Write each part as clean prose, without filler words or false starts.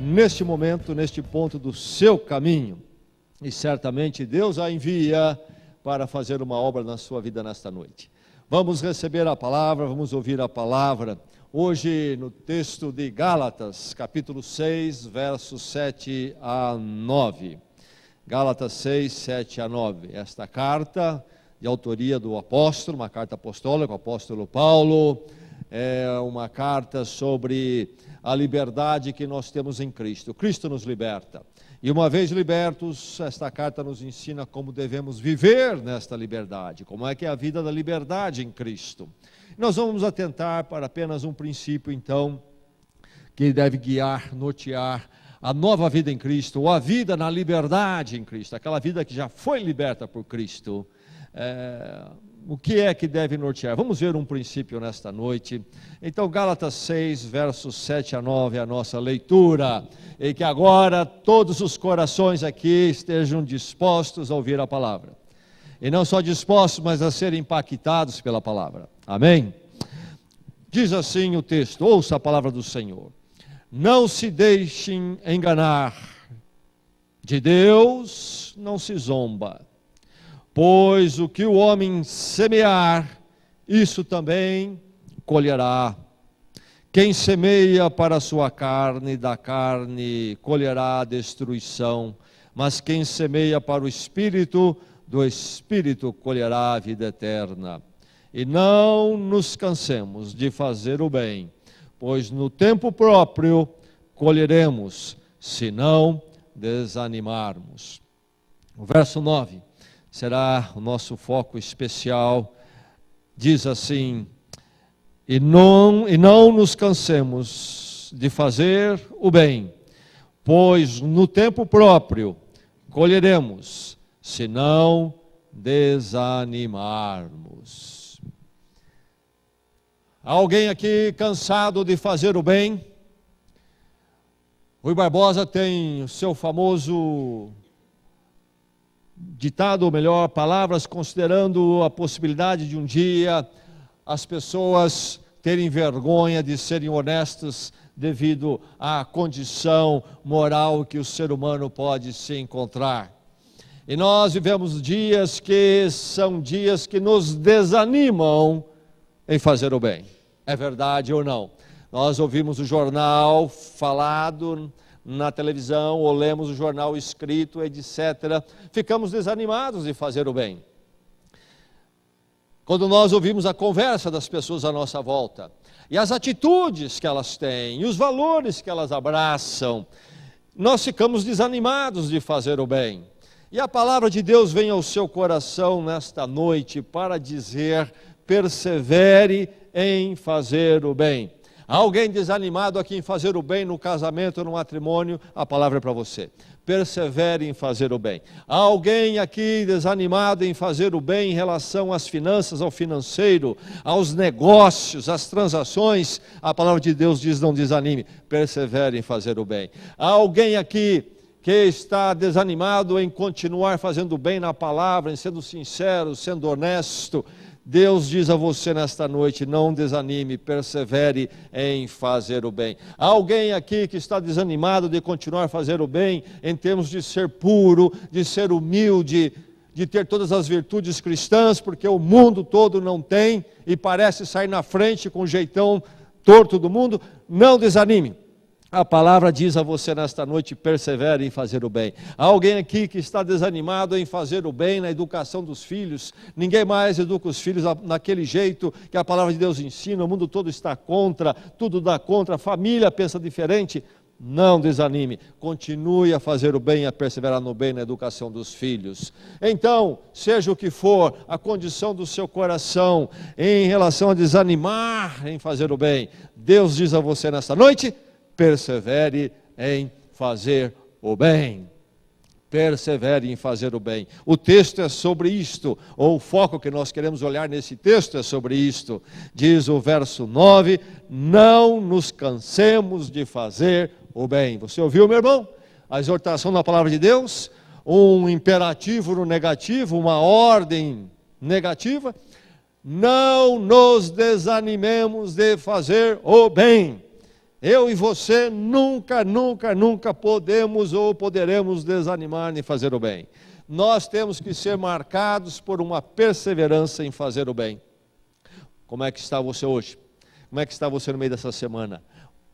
neste momento, neste ponto do seu caminho. E certamente Deus a envia para fazer uma obra na sua vida nesta noite. Vamos receber a palavra, vamos ouvir a palavra. Hoje no texto de Gálatas, capítulo 6, versos 7 a 9. Gálatas 6, 7 a 9. Esta carta de autoria do apóstolo, uma carta apostólica, o apóstolo Paulo, é uma carta sobre a liberdade que nós temos em Cristo. Cristo nos liberta. E uma vez libertos, esta carta nos ensina como devemos viver nesta liberdade, como é que é a vida da liberdade em Cristo. Nós vamos atentar para apenas um princípio, então, que deve guiar, nortear a nova vida em Cristo, ou a vida na liberdade em Cristo, aquela vida que já foi liberta por Cristo. O que é que deve nortear? Vamos ver um princípio nesta noite. Então, Gálatas 6, versos 7 a 9, a nossa leitura. E que agora todos os corações aqui estejam dispostos a ouvir a palavra. E não só dispostos, mas a serem impactados pela palavra. Amém? Diz assim o texto, ouça a palavra do Senhor. Não se deixem enganar. De Deus não se zomba. Pois o que o homem semear, isso também colherá. Quem semeia para a sua carne, da carne colherá a destruição. Mas quem semeia para o Espírito, do Espírito colherá a vida eterna. E não nos cansemos de fazer o bem, pois no tempo próprio colheremos, se não desanimarmos. O verso 9. Será o nosso foco especial, diz assim, e não nos cansemos de fazer o bem, pois no tempo próprio colheremos, se não desanimarmos. Há alguém aqui cansado de fazer o bem? Rui Barbosa tem o seu famoso ditado, ou melhor, palavras considerando a possibilidade de um dia as pessoas terem vergonha de serem honestas devido à condição moral que o ser humano pode se encontrar. E nós vivemos dias que são dias que nos desanimam em fazer o bem. É verdade ou não? Nós ouvimos o jornal falado na televisão, ou lemos o jornal escrito, etc. Ficamos desanimados de fazer o bem. Quando nós ouvimos a conversa das pessoas à nossa volta, e as atitudes que elas têm, e os valores que elas abraçam, nós ficamos desanimados de fazer o bem. E a palavra de Deus vem ao seu coração nesta noite para dizer, persevere em fazer o bem. Há alguém desanimado aqui em fazer o bem no casamento, no matrimônio, a palavra é para você. Persevere em fazer o bem. Há alguém aqui desanimado em fazer o bem em relação às finanças, ao financeiro, aos negócios, às transações, a palavra de Deus diz, não desanime, persevere em fazer o bem. Há alguém aqui que está desanimado em continuar fazendo o bem na palavra, em sendo sincero, sendo honesto, Deus diz a você nesta noite, não desanime, persevere em fazer o bem. Há alguém aqui que está desanimado de continuar a fazer o bem, em termos de ser puro, de ser humilde, de ter todas as virtudes cristãs, porque o mundo todo não tem, e parece sair na frente com o jeitão torto do mundo, não desanime. A palavra diz a você nesta noite, persevere em fazer o bem. Há alguém aqui que está desanimado em fazer o bem na educação dos filhos. Ninguém mais educa os filhos naquele jeito que a palavra de Deus ensina. O mundo todo está contra, tudo dá contra, a família pensa diferente. Não desanime, continue a fazer o bem, a perseverar no bem na educação dos filhos. Então, seja o que for a condição do seu coração em relação a desanimar em fazer o bem, Deus diz a você nesta noite, persevere em fazer o bem. Persevere em fazer o bem. O texto é sobre isto, ou o foco que nós queremos olhar nesse texto é sobre isto. Diz o verso 9, não nos cansemos de fazer o bem. Você ouviu, meu irmão? A exortação da palavra de Deus, um imperativo no negativo, uma ordem negativa. Não nos desanimemos de fazer o bem. Eu e você nunca, nunca, nunca podemos ou poderemos desanimar em fazer o bem. Nós temos que ser marcados por uma perseverança em fazer o bem. Como é que está você hoje? Como é que está você no meio dessa semana?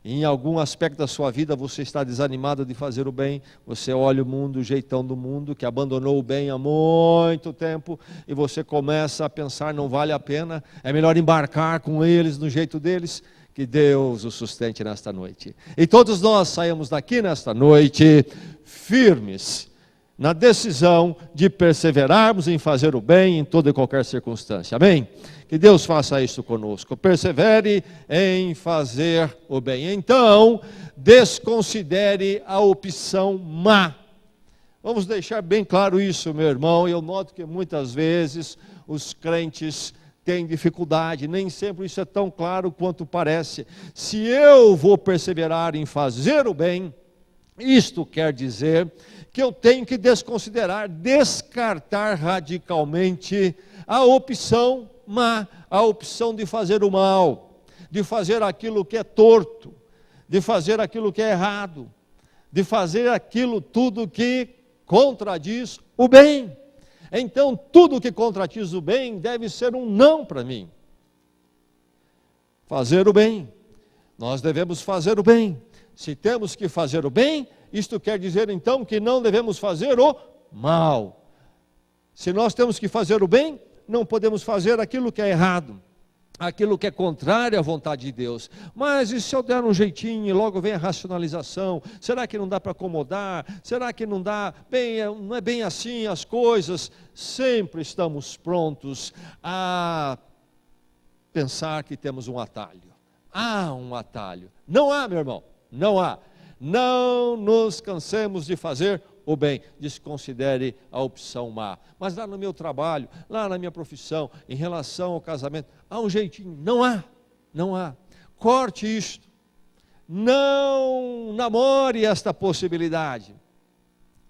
Em algum aspecto da sua vida você está desanimado de fazer o bem, você olha o mundo, o jeitão do mundo, que abandonou o bem há muito tempo, e você começa a pensar, não vale a pena, é melhor embarcar com eles, no jeito deles. Que Deus o sustente nesta noite. E todos nós saímos daqui nesta noite firmes na decisão de perseverarmos em fazer o bem em toda e qualquer circunstância. Amém? Que Deus faça isso conosco. Persevere em fazer o bem. Então, desconsidere a opção má. Vamos deixar bem claro isso, meu irmão. Eu noto que muitas vezes os crentes têm dificuldade, nem sempre isso é tão claro quanto parece. Se eu vou perseverar em fazer o bem, isto quer dizer que eu tenho que desconsiderar, descartar radicalmente a opção má, a opção de fazer o mal, de fazer aquilo que é torto, de fazer aquilo que é errado, de fazer aquilo tudo que contradiz o bem. Então, tudo que contradiz o bem deve ser um não para mim. Fazer o bem. Nós devemos fazer o bem. Se temos que fazer o bem, isto quer dizer então que não devemos fazer o mal. Se nós temos que fazer o bem, não podemos fazer aquilo que é errado, aquilo que é contrário à vontade de Deus. Mas e se eu der um jeitinho e logo vem a racionalização? Será que não dá para acomodar? Será que não dá? Bem, não é bem assim as coisas. Sempre estamos prontos a pensar que temos um atalho. Há um atalho. Não há, meu irmão, não há. Não nos cansemos de fazer o bem, desconsidere a opção má. Mas lá no meu trabalho, lá na minha profissão, em relação ao casamento, há um jeitinho. Não há, não há. Corte isto. Não namore esta possibilidade.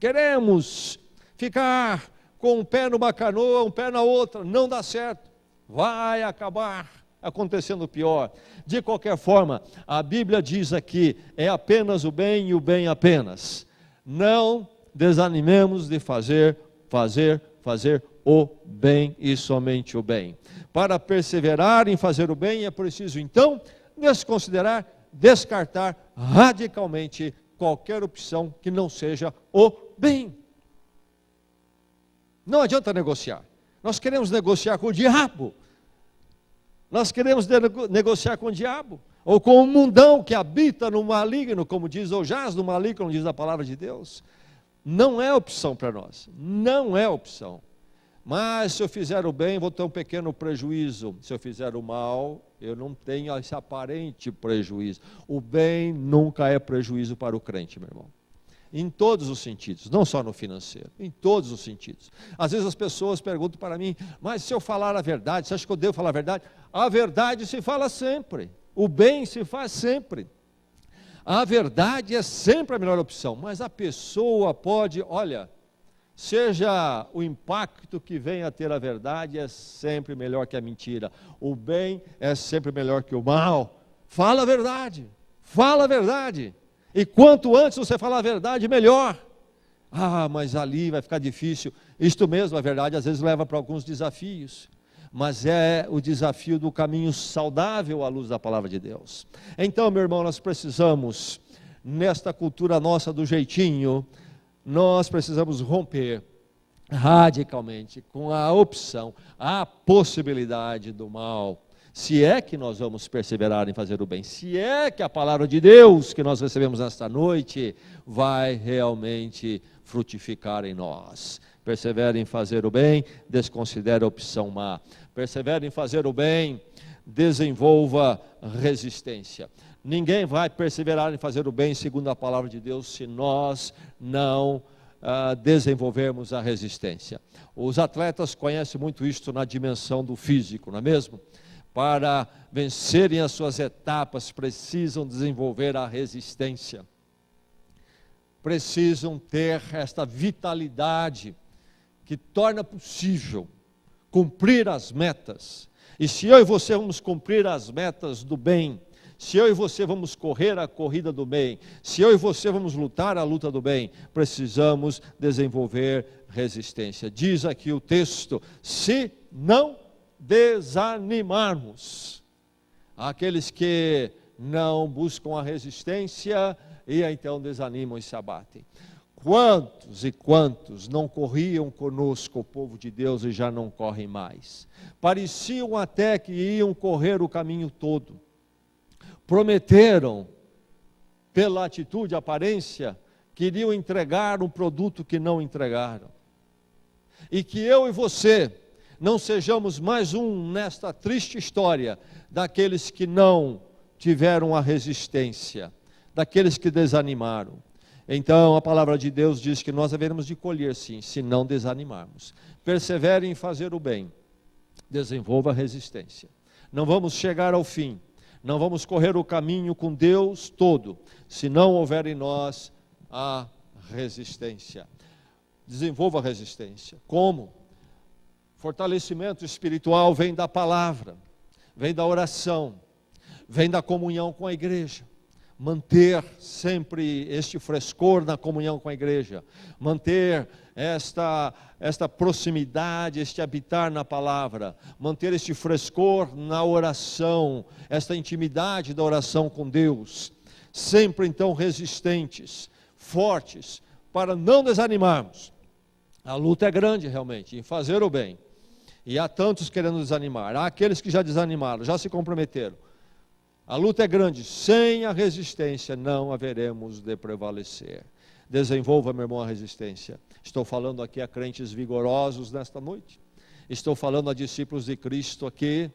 Queremos ficar com um pé numa canoa, um pé na outra, não dá certo. Vai acabar acontecendo pior. De qualquer forma, a Bíblia diz aqui, é apenas o bem e o bem apenas. Não desanimemos de fazer o bem e somente o bem. Para perseverar em fazer o bem é preciso então desconsiderar, descartar radicalmente qualquer opção que não seja o bem. Não adianta negociar. Nós queremos negociar com o diabo. Nós queremos negociar com o diabo, ou com o mundão que habita no maligno, como diz, ou jaz no maligno, como diz a palavra de Deus. Não é opção para nós, não é opção. Mas se eu fizer o bem, vou ter um pequeno prejuízo. Se eu fizer o mal, eu não tenho esse aparente prejuízo. O bem nunca é prejuízo para o crente, meu irmão. Em todos os sentidos, não só no financeiro, em todos os sentidos. Às vezes as pessoas perguntam para mim, mas se eu falar a verdade, você acha que eu devo falar a verdade? A verdade se fala sempre, o bem se faz sempre. A verdade é sempre a melhor opção, mas a pessoa pode, olha, seja o impacto que venha a ter a verdade, é sempre melhor que a mentira. O bem é sempre melhor que o mal. Fala a verdade, fala a verdade. E quanto antes você falar a verdade, melhor. Ah, mas ali vai ficar difícil. Isto mesmo, a verdade às vezes leva para alguns desafios. Mas é o desafio do caminho saudável à luz da palavra de Deus. Então, meu irmão, nós precisamos, nesta cultura nossa do jeitinho, nós precisamos romper radicalmente com a opção, a possibilidade do mal. Se é que nós vamos perseverar em fazer o bem, se é que a palavra de Deus que nós recebemos nesta noite vai realmente frutificar em nós. Persevere em fazer o bem, desconsidere a opção má. Persevere em fazer o bem, desenvolva resistência. Ninguém vai perseverar em fazer o bem, segundo a palavra de Deus, se nós não desenvolvermos a resistência. Os atletas conhecem muito isto na dimensão do físico, não é mesmo? Para vencerem as suas etapas, precisam desenvolver a resistência. Precisam ter esta vitalidade que torna possível cumprir as metas. E se eu e você vamos cumprir as metas do bem, se eu e você vamos correr a corrida do bem, se eu e você vamos lutar a luta do bem, precisamos desenvolver resistência. Diz aqui o texto: se não desanimarmos. Aqueles que não buscam a resistência e então desanimam e se abatem. Quantos e quantos não corriam conosco, o povo de Deus, e já não correm mais? Pareciam até que iam correr o caminho todo. Prometeram, pela atitude, aparência, que iriam entregar um produto que não entregaram. E que eu e você não sejamos mais um nesta triste história daqueles que não tiveram a resistência, daqueles que desanimaram. Então a palavra de Deus diz que nós haveremos de colher sim, se não desanimarmos. Persevere em fazer o bem, desenvolva a resistência. Não vamos chegar ao fim, não vamos correr o caminho com Deus todo, se não houver em nós a resistência. Desenvolva a resistência. Como? Fortalecimento espiritual vem da palavra, vem da oração, vem da comunhão com a igreja. Manter sempre este frescor na comunhão com a igreja, manter esta proximidade, este habitar na palavra, manter este frescor na oração, esta intimidade da oração com Deus, sempre então resistentes, fortes, para não desanimarmos. A luta é grande realmente, em fazer o bem, e há tantos querendo desanimar, há aqueles que já desanimaram, já se comprometeram. A luta é grande, sem a resistência não haveremos de prevalecer. Desenvolva, meu irmão, a resistência. Estou falando aqui a crentes vigorosos nesta noite. Estou falando a discípulos de Cristo aqui,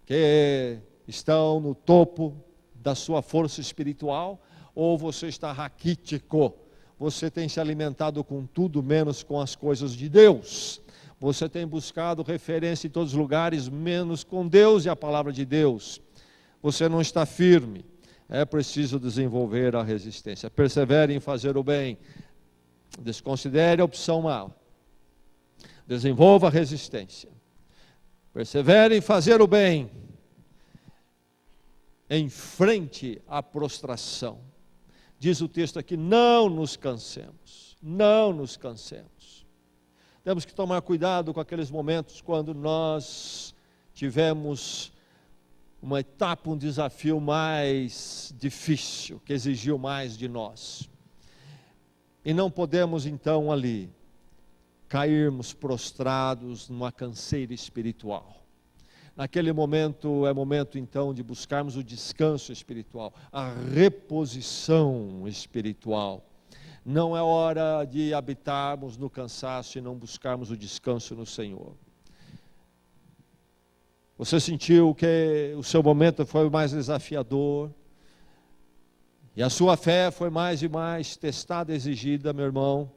que estão no topo da sua força espiritual, ou você está raquítico, você tem se alimentado com tudo menos com as coisas de Deus. Você tem buscado referência em todos os lugares, menos com Deus e a palavra de Deus. Você não está firme, é preciso desenvolver a resistência. Persevere em fazer o bem, desconsidere a opção mal, desenvolva a resistência. Persevere em fazer o bem, enfrente a prostração. Diz o texto aqui, não nos cansemos, não nos cansemos. Temos que tomar cuidado com aqueles momentos quando nós tivemos uma etapa, um desafio mais difícil, que exigiu mais de nós. E não podemos então ali cairmos prostrados numa canseira espiritual. Naquele momento é momento então de buscarmos o descanso espiritual, a reposição espiritual. Não é hora de habitarmos no cansaço e não buscarmos o descanso no Senhor. Você sentiu que o seu momento foi mais desafiador, e a sua fé foi mais e mais testada, exigida, meu irmão.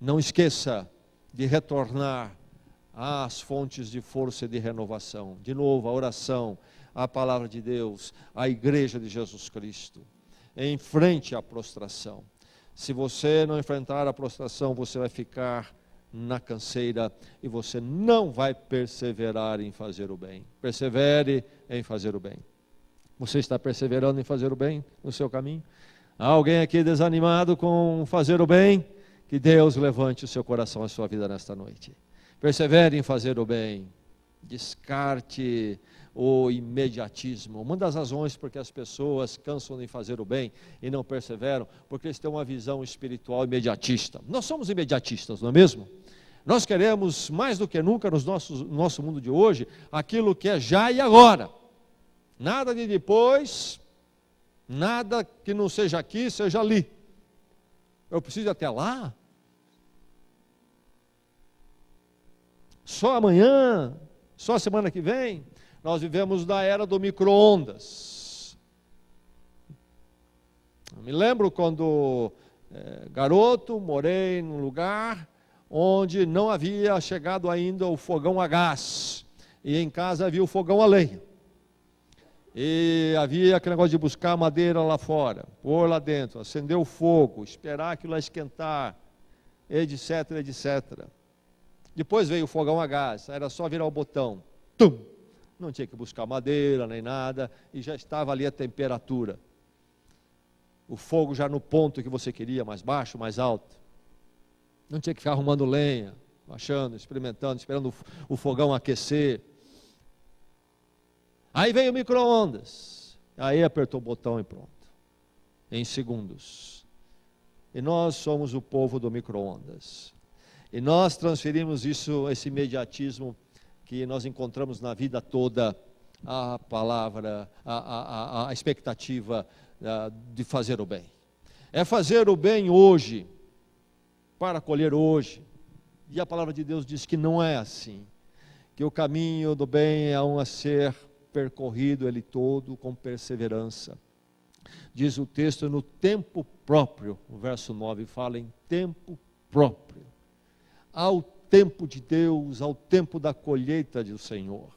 Não esqueça de retornar às fontes de força e de renovação. De novo, a oração, a palavra de Deus, a igreja de Jesus Cristo. Enfrente a prostração. Se você não enfrentar a prostração, você vai ficar na canseira e você não vai perseverar em fazer o bem. Persevere em fazer o bem. Você está perseverando em fazer o bem no seu caminho? Há alguém aqui desanimado com fazer o bem? Que Deus levante o seu coração, a sua vida nesta noite. Persevere em fazer o bem. Descarte o imediatismo. Uma das razões porque as pessoas cansam de fazer o bem e não perseveram, porque eles têm uma visão espiritual imediatista. Nós somos imediatistas, não é mesmo? Nós queremos mais do que nunca no nosso mundo de hoje, aquilo que é já e agora. Nada de depois, nada que não seja aqui, seja ali. Eu preciso ir até lá? Só amanhã? Só semana que vem? Nós vivemos da era do micro-ondas. Eu me lembro quando garoto, morei num lugar onde não havia chegado ainda o fogão a gás. E em casa havia o fogão a lenha. E havia aquele negócio de buscar madeira lá fora, pôr lá dentro, acender o fogo, esperar aquilo lá esquentar, etc, etc. Depois veio o fogão a gás, era só virar o botão, tum, Não tinha que buscar madeira nem nada, e já estava ali a temperatura. O fogo já no ponto que você queria, mais baixo, mais alto. Não tinha que ficar arrumando lenha, achando, experimentando, esperando o fogão aquecer. Aí veio o micro-ondas. Aí apertou o botão e pronto. Em segundos. E nós somos o povo do micro-ondas. E nós transferimos isso, esse imediatismo que nós encontramos na vida toda, a palavra, a expectativa de fazer o bem. É fazer o bem hoje, para colher hoje. E a palavra de Deus diz que não é assim. Que o caminho do bem é a ser percorrido ele todo com perseverança. Diz o texto, no tempo próprio, o verso 9 fala em tempo próprio. Ao tempo de Deus, ao tempo da colheita do Senhor.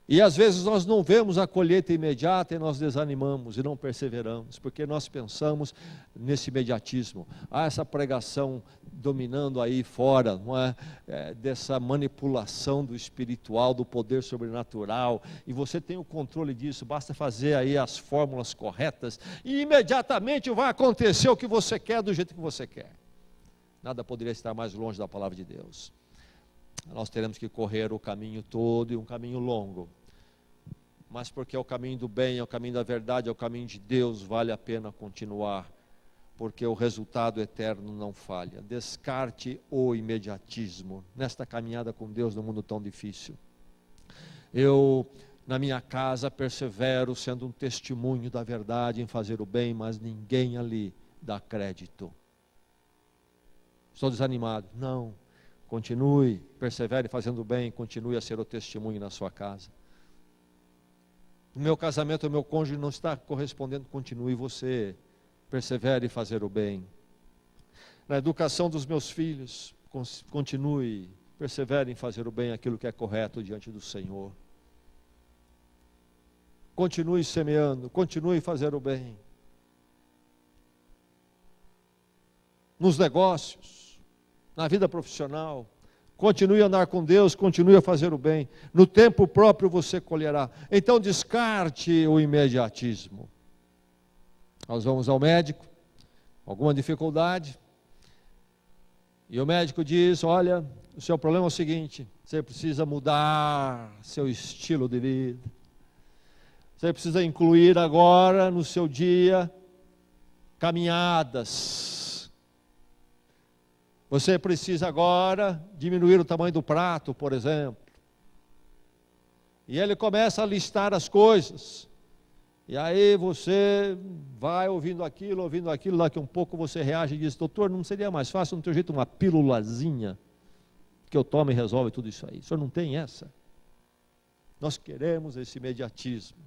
E às vezes nós não vemos a colheita imediata e nós desanimamos e não perseveramos, porque nós pensamos nesse imediatismo. Há essa pregação dominando aí fora, não é? Dessa manipulação do espiritual, do poder sobrenatural, e você tem o controle disso, basta fazer aí as fórmulas corretas, e imediatamente vai acontecer o que você quer, do jeito que você quer. Nada poderia estar mais longe da palavra de Deus. Nós teremos que correr o caminho todo, e um caminho longo, mas porque é o caminho do bem, é o caminho da verdade, é o caminho de Deus, vale a pena continuar, porque o resultado eterno não falha. Descarte o imediatismo, nesta caminhada com Deus num mundo tão difícil. Eu, na minha casa, persevero sendo um testemunho da verdade em fazer o bem, mas ninguém ali dá crédito. Estou desanimado. Não, continue, persevere fazendo o bem, continue a ser o testemunho na sua casa. No meu casamento, o meu cônjuge não está correspondendo, continue você, persevere em fazer o bem. Na educação dos meus filhos, continue, persevere em fazer o bem, aquilo que é correto diante do Senhor. Continue semeando, continue a fazer o bem. Nos negócios, na vida profissional, continue a andar com Deus, continue a fazer o bem. No tempo próprio você colherá. Então descarte o imediatismo. Nós vamos ao médico, alguma dificuldade, e o médico diz, olha, o seu problema é o seguinte, você precisa mudar seu estilo de vida. Você precisa incluir agora no seu dia caminhadas. Você precisa agora diminuir o tamanho do prato, por exemplo. E ele começa a listar as coisas. E aí você vai ouvindo aquilo, daqui a um pouco você reage e diz, doutor, não seria mais fácil, não tem jeito, uma pílulazinha que eu tomo e resolve tudo isso aí. O senhor não tem essa? Nós queremos esse imediatismo.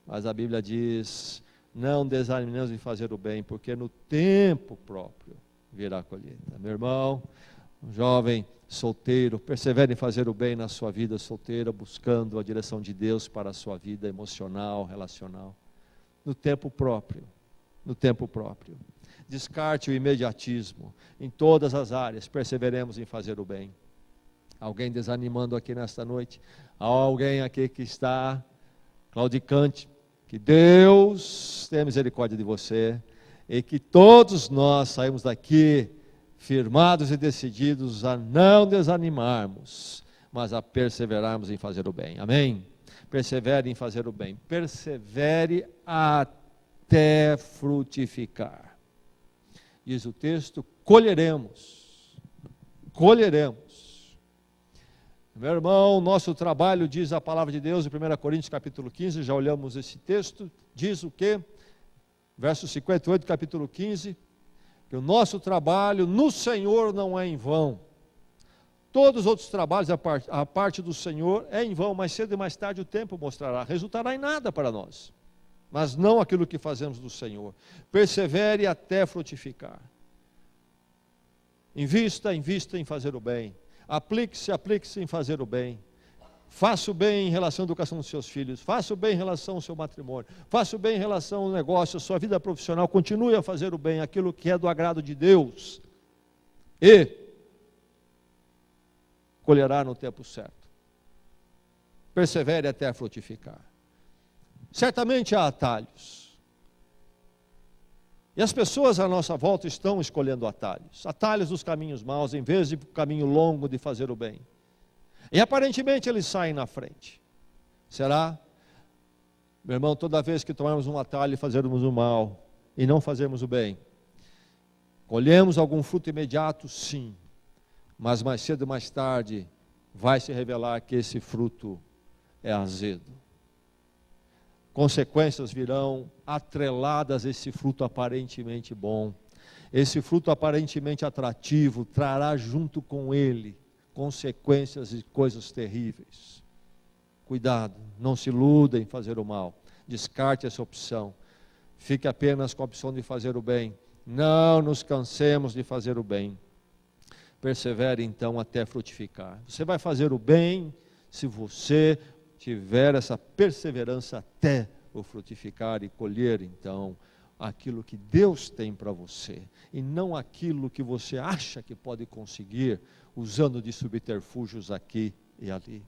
Mas a Bíblia diz, não desanimemos em fazer o bem, porque no tempo próprio virá a colheita. Meu irmão, um jovem solteiro, persevere em fazer o bem na sua vida solteira, buscando a direção de Deus para a sua vida emocional, relacional. No tempo próprio, no tempo próprio. Descarte o imediatismo em todas as áreas, perseveremos em fazer o bem. Alguém desanimando aqui nesta noite? Há alguém aqui que está claudicante? Que Deus tenha misericórdia de você e que todos nós saímos daqui firmados e decididos a não desanimarmos, mas a perseverarmos em fazer o bem. Amém? Persevere em fazer o bem. Persevere até frutificar. Diz o texto, colheremos. Colheremos. Meu irmão, nosso trabalho, diz a palavra de Deus em 1 Coríntios capítulo 15, já olhamos esse texto, diz o quê? Verso 58, capítulo 15, que o nosso trabalho no Senhor não é em vão. Todos os outros trabalhos, a parte do Senhor, é em vão, mais cedo e mais tarde o tempo mostrará, resultará em nada para nós, mas não aquilo que fazemos do Senhor. Persevere até frutificar. Invista em fazer o bem. Aplique-se em fazer o bem. Faça o bem em relação à educação dos seus filhos, faça o bem em relação ao seu matrimônio, faça o bem em relação ao negócio, à sua vida profissional, continue a fazer o bem, aquilo que é do agrado de Deus, e colherá no tempo certo. persevere até frutificar. Certamente há atalhos. E as pessoas à nossa volta estão escolhendo atalhos. Atalhos dos caminhos maus, em vez de caminho longo de fazer o bem. E aparentemente eles saem na frente. Será? Meu irmão, toda vez que tomarmos um atalho e fazermos o mal, e não fazermos o bem, colhemos algum fruto imediato? Sim. Mas mais cedo ou mais tarde, vai se revelar que esse fruto é azedo. Consequências virão atreladas a esse fruto aparentemente bom. Esse fruto aparentemente atrativo trará junto com ele consequências e coisas terríveis. Cuidado, não se iluda em fazer o mal. Descarte essa opção. Fique apenas com a opção de fazer o bem. Não nos cansemos de fazer o bem. Persevere então até frutificar. Você vai fazer o bem se você tiver essa perseverança até o frutificar e colher então aquilo que Deus tem para você, e não aquilo que você acha que pode conseguir usando de subterfúgios aqui e ali.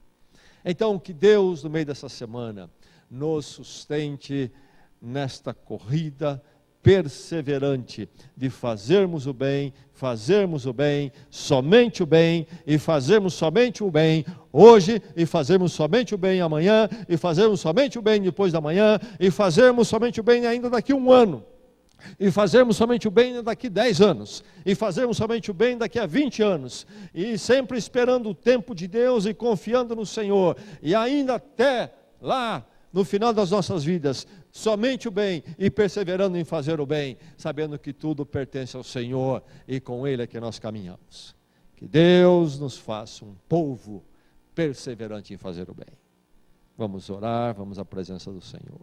Então que Deus no meio dessa semana nos sustente nesta corrida perseverante de fazermos o bem, somente o bem, e fazermos somente o bem hoje, e fazermos somente o bem amanhã, e fazermos somente o bem depois da manhã, e fazermos somente o bem ainda daqui a 1 ano, e fazermos somente o bem daqui a 10 anos, e fazermos somente o bem daqui a 20 anos, e sempre esperando o tempo de Deus e confiando no Senhor, e ainda até lá, no final das nossas vidas, somente o bem e perseverando em fazer o bem, sabendo que tudo pertence ao Senhor e com Ele é que nós caminhamos. Que Deus nos faça um povo perseverante em fazer o bem. Vamos orar, vamos à presença do Senhor.